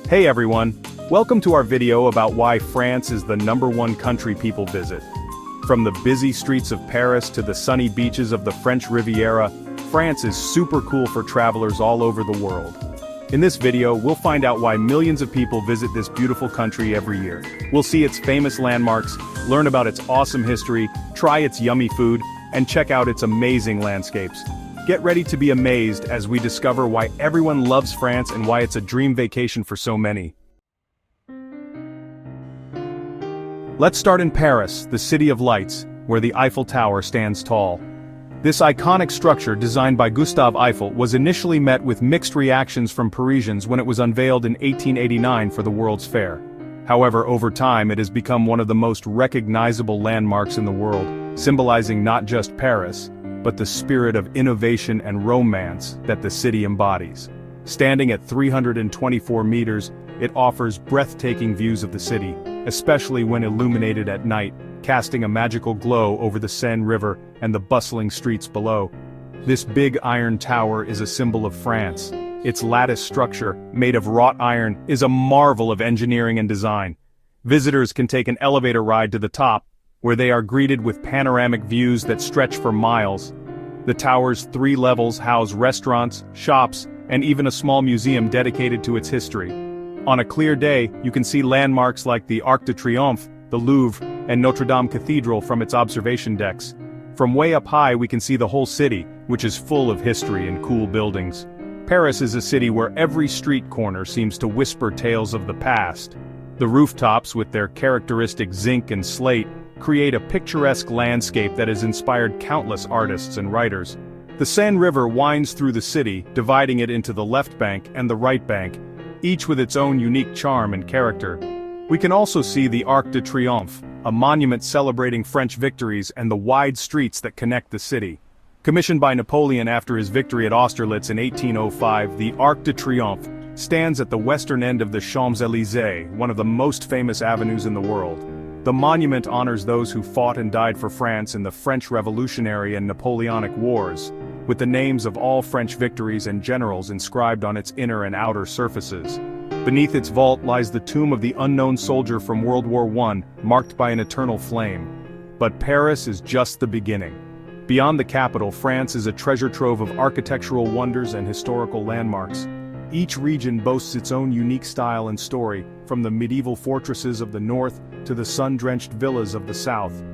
Hey everyone, welcome to our video about why France is the #1 country people visit. From the busy streets of Paris to the sunny beaches of the French Riviera, France is super cool for travelers all over the world. In this video, we'll find out why millions of people visit this beautiful country every year. We'll see its famous landmarks, learn about its awesome history, try its yummy food, and check out its amazing landscapes. Get ready to be amazed as we discover why everyone loves France and why it's a dream vacation for so many. Let's start in Paris, the city of lights, where the Eiffel Tower stands tall. This iconic structure designed by Gustave Eiffel was initially met with mixed reactions from Parisians when it was unveiled in 1889 for the World's Fair. However, over time it has become one of the most recognizable landmarks in the world, symbolizing not just Paris, but the spirit of innovation and romance that the city embodies. Standing at 324 meters, it offers breathtaking views of the city, especially when illuminated at night, casting a magical glow over the Seine River and the bustling streets below. This big iron tower is a symbol of France. Its lattice structure, made of wrought iron, is a marvel of engineering and design. Visitors can take an elevator ride to the top, where they are greeted with panoramic views that stretch for miles. The tower's 3 levels house restaurants, shops, and even a small museum dedicated to its history. On a clear day, you can see landmarks like the Arc de Triomphe, the Louvre, and Notre Dame Cathedral from its observation decks. From way up high we can see the whole city, which is full of history and cool buildings. Paris is a city where every street corner seems to whisper tales of the past. The rooftops, with their characteristic zinc and slate, create a picturesque landscape that has inspired countless artists and writers. The Seine River winds through the city, dividing it into the left bank and the right bank, each with its own unique charm and character. We can also see the Arc de Triomphe, a monument celebrating French victories and the wide streets that connect the city. Commissioned by Napoleon after his victory at Austerlitz in 1805, the Arc de Triomphe stands at the western end of the Champs-Élysées, one of the most famous avenues in the world. The monument honors those who fought and died for France in the French Revolutionary and Napoleonic Wars, with the names of all French victories and generals inscribed on its inner and outer surfaces. Beneath its vault lies the tomb of the unknown soldier from World War I, marked by an eternal flame. But Paris is just the beginning. Beyond the capital, France is a treasure trove of architectural wonders and historical landmarks. Each region boasts its own unique style and story, from the medieval fortresses of the north to the sun-drenched villas of the south.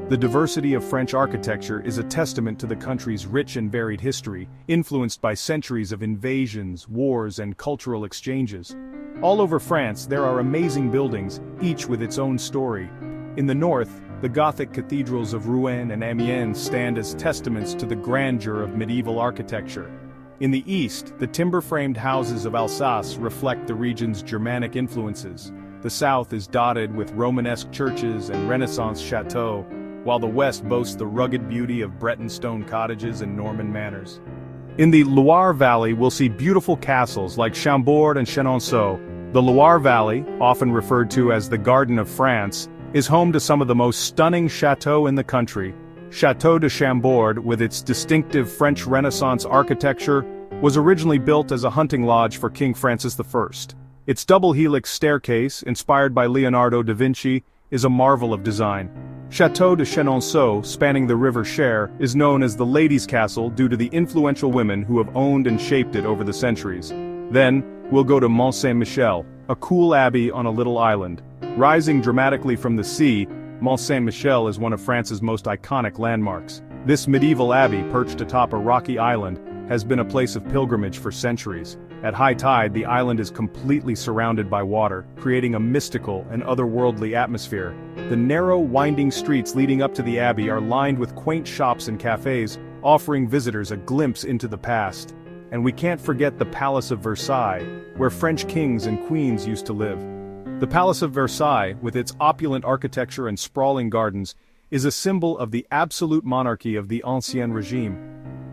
The diversity of French architecture is a testament to the country's rich and varied history, influenced by centuries of invasions, wars, and cultural exchanges. All over France there are amazing buildings, each with its own story. In the north, the Gothic cathedrals of Rouen and Amiens stand as testaments to the grandeur of medieval architecture. In the east, the timber-framed houses of Alsace reflect the region's Germanic influences. The south is dotted with Romanesque churches and Renaissance chateaux, while the west boasts the rugged beauty of Breton stone cottages and Norman manors. In the Loire Valley we'll see beautiful castles like Chambord and Chenonceau. The Loire Valley, often referred to as the Garden of France, is home to some of the most stunning chateaux in the country. Château de Chambord, with its distinctive French Renaissance architecture, was originally built as a hunting lodge for King Francis I. Its double helix staircase, inspired by Leonardo da Vinci, is a marvel of design. Château de Chenonceau, spanning the River Cher, is known as the Ladies' Castle due to the influential women who have owned and shaped it over the centuries. Then, we'll go to Mont Saint-Michel, a cool abbey on a little island. Rising dramatically from the sea, Mont Saint-Michel is one of France's most iconic landmarks. This medieval abbey, perched atop a rocky island, has been a place of pilgrimage for centuries. At high tide, the island is completely surrounded by water, creating a mystical and otherworldly atmosphere. The narrow, winding streets leading up to the abbey are lined with quaint shops and cafes, offering visitors a glimpse into the past. And we can't forget the Palace of Versailles, where French kings and queens used to live. The Palace of Versailles, with its opulent architecture and sprawling gardens, is a symbol of the absolute monarchy of the Ancien Regime.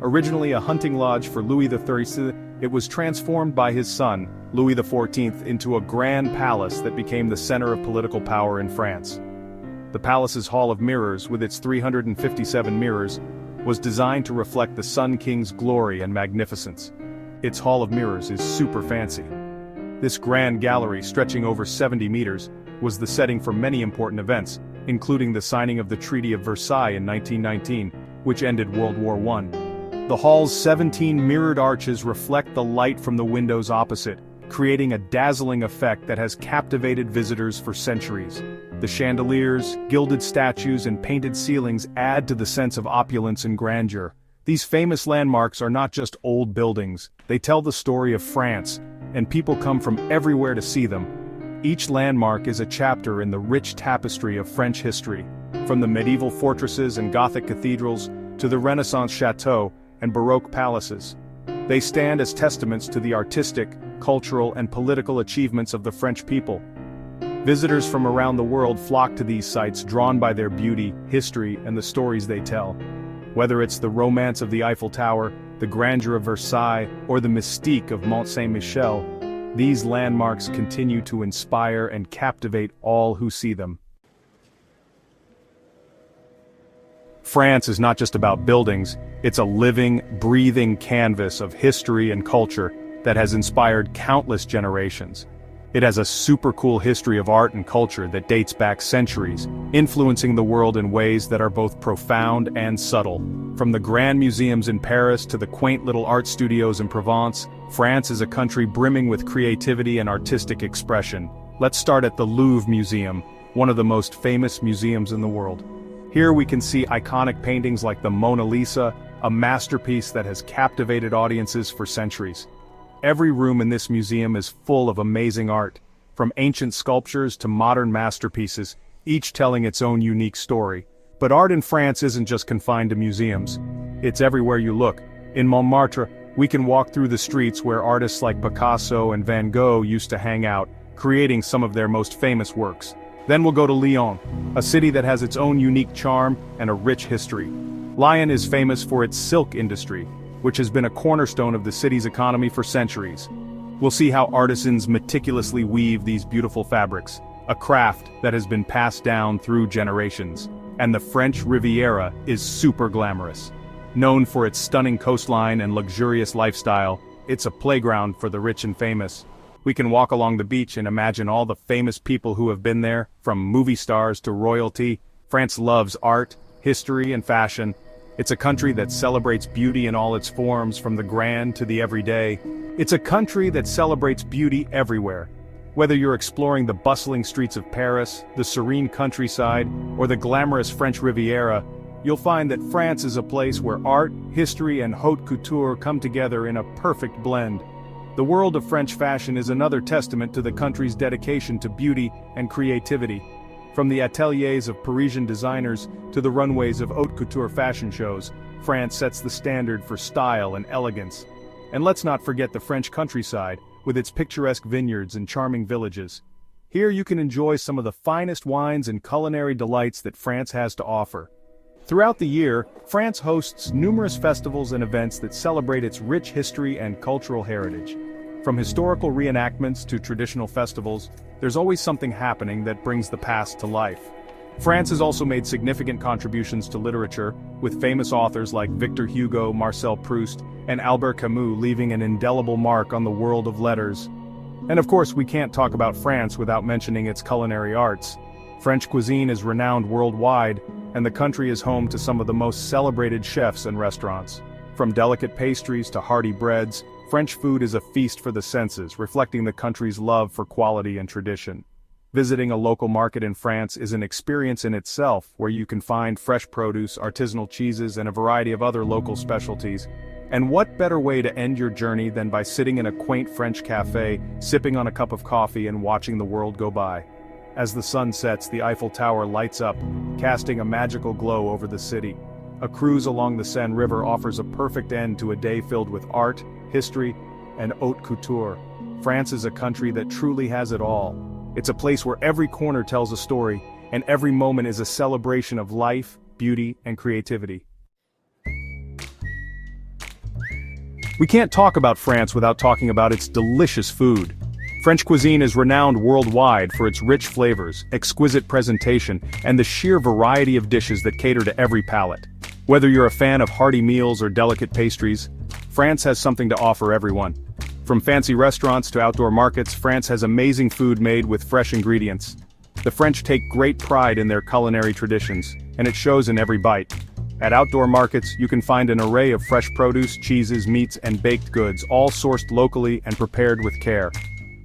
Originally a hunting lodge for Louis XIII, it was transformed by his son, Louis XIV, into a grand palace that became the center of political power in France. The palace's Hall of Mirrors, with its 357 mirrors, was designed to reflect the Sun King's glory and magnificence. Its Hall of Mirrors is super fancy. This grand gallery, stretching over 70 meters, was the setting for many important events, including the signing of the Treaty of Versailles in 1919, which ended World War I. The hall's 17 mirrored arches reflect the light from the windows opposite, creating a dazzling effect that has captivated visitors for centuries. The chandeliers, gilded statues, and painted ceilings add to the sense of opulence and grandeur. These famous landmarks are not just old buildings, they tell the story of France, and people come from everywhere to see them. Each landmark is a chapter in the rich tapestry of French history, from the medieval fortresses and Gothic cathedrals to the Renaissance chateaux and Baroque palaces. They stand as testaments to the artistic, cultural, and political achievements of the French people. Visitors from around the world flock to these sites, drawn by their beauty, history, and the stories they tell. Whether it's the romance of the Eiffel Tower, the grandeur of Versailles, or the mystique of Mont Saint-Michel, these landmarks continue to inspire and captivate all who see them. France is not just about buildings, it's a living, breathing canvas of history and culture that has inspired countless generations. It has a super cool history of art and culture that dates back centuries, influencing the world in ways that are both profound and subtle. From the grand museums in Paris to the quaint little art studios in Provence, France is a country brimming with creativity and artistic expression. Let's start at the Louvre Museum, one of the most famous museums in the world. Here we can see iconic paintings like the Mona Lisa, a masterpiece that has captivated audiences for centuries. Every room in this museum is full of amazing art, from ancient sculptures to modern masterpieces, each telling its own unique story. But art in France isn't just confined to museums. It's everywhere you look. In Montmartre, we can walk through the streets where artists like Picasso and Van Gogh used to hang out, creating some of their most famous works. Then we'll go to Lyon, a city that has its own unique charm and a rich history. Lyon is famous for its silk industry, which has been a cornerstone of the city's economy for centuries. We'll see how artisans meticulously weave these beautiful fabrics, a craft that has been passed down through generations. And the French Riviera is super glamorous. Known for its stunning coastline and luxurious lifestyle, it's a playground for the rich and famous. We can walk along the beach and imagine all the famous people who have been there, from movie stars to royalty. France loves art, history, and fashion. It's a country that celebrates beauty in all its forms, from the grand to the everyday. It's a country that celebrates beauty everywhere. Whether you're exploring the bustling streets of Paris, the serene countryside, or the glamorous French Riviera, you'll find that France is a place where art, history, and haute couture come together in a perfect blend. The world of French fashion is another testament to the country's dedication to beauty and creativity. From the ateliers of Parisian designers to the runways of haute couture fashion shows, France sets the standard for style and elegance. And let's not forget the French countryside, with its picturesque vineyards and charming villages. Here you can enjoy some of the finest wines and culinary delights that France has to offer. Throughout the year, France hosts numerous festivals and events that celebrate its rich history and cultural heritage. From historical reenactments to traditional festivals, there's always something happening that brings the past to life. France has also made significant contributions to literature, with famous authors like Victor Hugo, Marcel Proust, and Albert Camus leaving an indelible mark on the world of letters. And of course, we can't talk about France without mentioning its culinary arts. French cuisine is renowned worldwide, and the country is home to some of the most celebrated chefs and restaurants. From delicate pastries to hearty breads, French food is a feast for the senses, reflecting the country's love for quality and tradition. Visiting a local market in France is an experience in itself, where you can find fresh produce, artisanal cheeses, and a variety of other local specialties. And what better way to end your journey than by sitting in a quaint French cafe, sipping on a cup of coffee and watching the world go by. As the sun sets, the Eiffel Tower lights up, casting a magical glow over the city. A cruise along the Seine River offers a perfect end to a day filled with art, history, and haute couture. France is a country that truly has it all. It's a place where every corner tells a story, and every moment is a celebration of life, beauty, and creativity. We can't talk about France without talking about its delicious food. French cuisine is renowned worldwide for its rich flavors, exquisite presentation, and the sheer variety of dishes that cater to every palate. Whether you're a fan of hearty meals or delicate pastries, France has something to offer everyone. From fancy restaurants to outdoor markets, France has amazing food made with fresh ingredients. The French take great pride in their culinary traditions, and it shows in every bite. At outdoor markets, you can find an array of fresh produce, cheeses, meats, and baked goods, all sourced locally and prepared with care.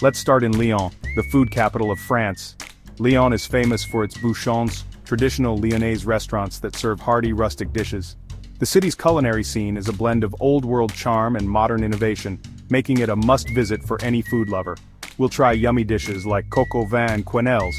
Let's start in Lyon, the food capital of France. Lyon is famous for its bouchons, traditional Lyonnaise restaurants that serve hearty rustic dishes. The city's culinary scene is a blend of old-world charm and modern innovation, making it a must-visit for any food lover. We'll try yummy dishes like coq au vin and quenelles.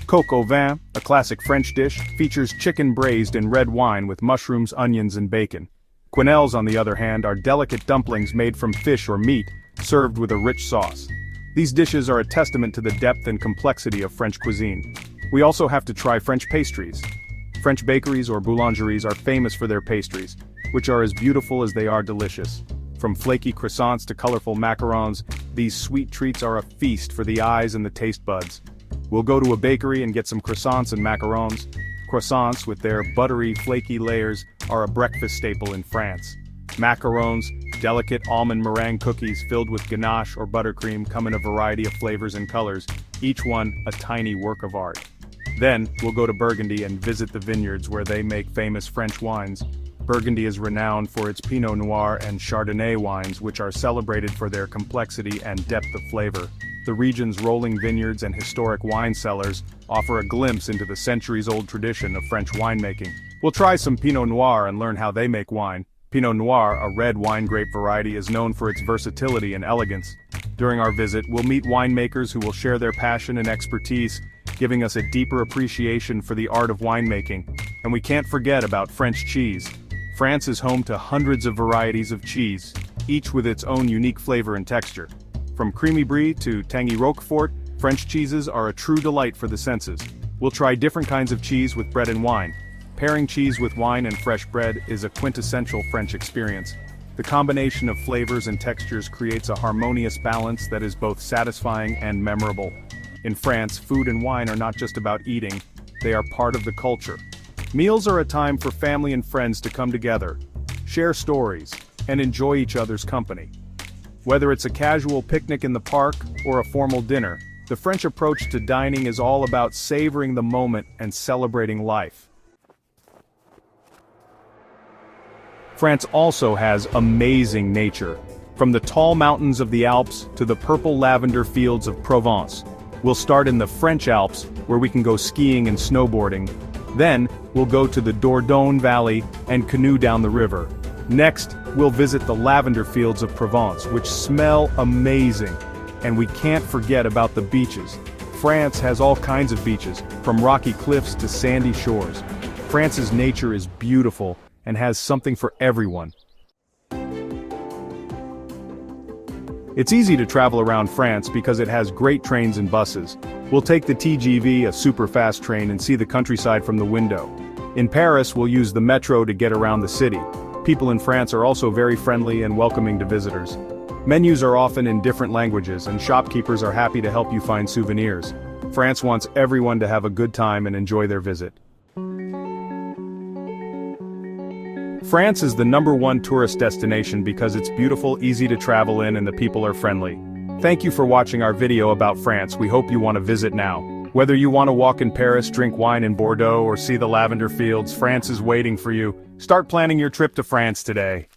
Coq au vin, a classic French dish, features chicken braised in red wine with mushrooms, onions, and bacon. Quenelles, on the other hand, are delicate dumplings made from fish or meat, served with a rich sauce. These dishes are a testament to the depth and complexity of French cuisine. We also have to try French pastries. French bakeries or boulangeries are famous for their pastries, which are as beautiful as they are delicious. From flaky croissants to colorful macarons, these sweet treats are a feast for the eyes and the taste buds. We'll go to a bakery and get some croissants and macarons. Croissants, with their buttery, flaky layers, are a breakfast staple in France. Macarons, delicate almond meringue cookies filled with ganache or buttercream, come in a variety of flavors and colors, each one a tiny work of art. Then, we'll go to Burgundy and visit the vineyards where they make famous French wines. Burgundy is renowned for its Pinot Noir and Chardonnay wines, which are celebrated for their complexity and depth of flavor. The region's rolling vineyards and historic wine cellars offer a glimpse into the centuries-old tradition of French winemaking. We'll try some Pinot Noir and learn how they make wine. Pinot Noir, a red wine grape variety, is known for its versatility and elegance. During our visit, we'll meet winemakers who will share their passion and expertise, giving us a deeper appreciation for the art of winemaking. And we can't forget about French cheese. France is home to hundreds of varieties of cheese, each with its own unique flavor and texture. From creamy brie to tangy Roquefort, French cheeses are a true delight for the senses. We'll try different kinds of cheese with bread and wine. Pairing cheese with wine and fresh bread is a quintessential French experience. The combination of flavors and textures creates a harmonious balance that is both satisfying and memorable. In France, food and wine are not just about eating, they are part of the culture. Meals are a time for family and friends to come together, share stories, and enjoy each other's company. Whether it's a casual picnic in the park or a formal dinner, the French approach to dining is all about savoring the moment and celebrating life. France also has amazing nature. From the tall mountains of the Alps to the purple lavender fields of Provence. We'll start in the French Alps, where we can go skiing and snowboarding. Then, we'll go to the Dordogne Valley and canoe down the river. Next, we'll visit the lavender fields of Provence, which smell amazing. And we can't forget about the beaches. France has all kinds of beaches, from rocky cliffs to sandy shores. France's nature is beautiful and has something for everyone. It's easy to travel around France because it has great trains and buses. We'll take the TGV, a super-fast train, and see the countryside from the window. In Paris, we'll use the metro to get around the city. People in France are also very friendly and welcoming to visitors. Menus are often in different languages, and shopkeepers are happy to help you find souvenirs. France wants everyone to have a good time and enjoy their visit. France is the #1 tourist destination because it's beautiful, easy to travel in, and the people are friendly. Thank you for watching our video about France. We hope you want to visit now. Whether you want to walk in Paris, drink wine in Bordeaux, or see the lavender fields, France is waiting for you. Start planning your trip to France today.